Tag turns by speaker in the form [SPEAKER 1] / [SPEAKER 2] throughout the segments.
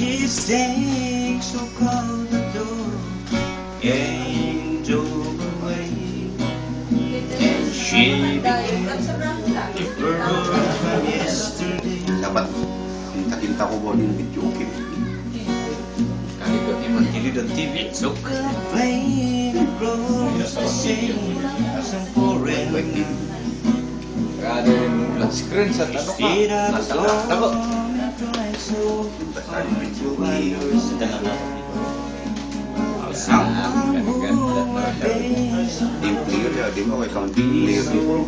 [SPEAKER 1] She stands so cold the door and drove away, and she became the girl from yesterday.
[SPEAKER 2] Dapat kinta-kinta ko ba yung video okay?
[SPEAKER 1] Hindi the TV so playing the role the same some foreign.
[SPEAKER 3] Kada yung flat screen sa ano ka? Nasa ako.
[SPEAKER 2] Basta yung video ni yung player ya, di ba? Counting player dito.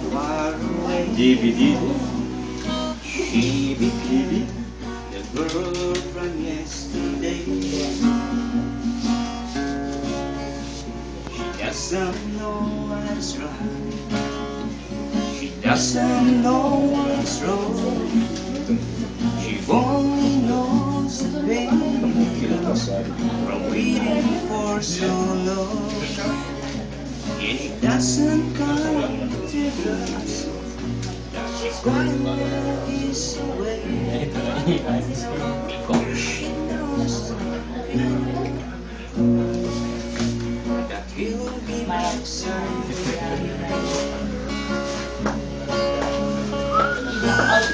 [SPEAKER 1] DVD. She became the girl from yesterday. She doesn't know what's right. She doesn't know what's wrong. She only knows the pain from waiting for so long. And it doesn't come to us. She's going his way because she knows that he'll be back soon.
[SPEAKER 3] Ay,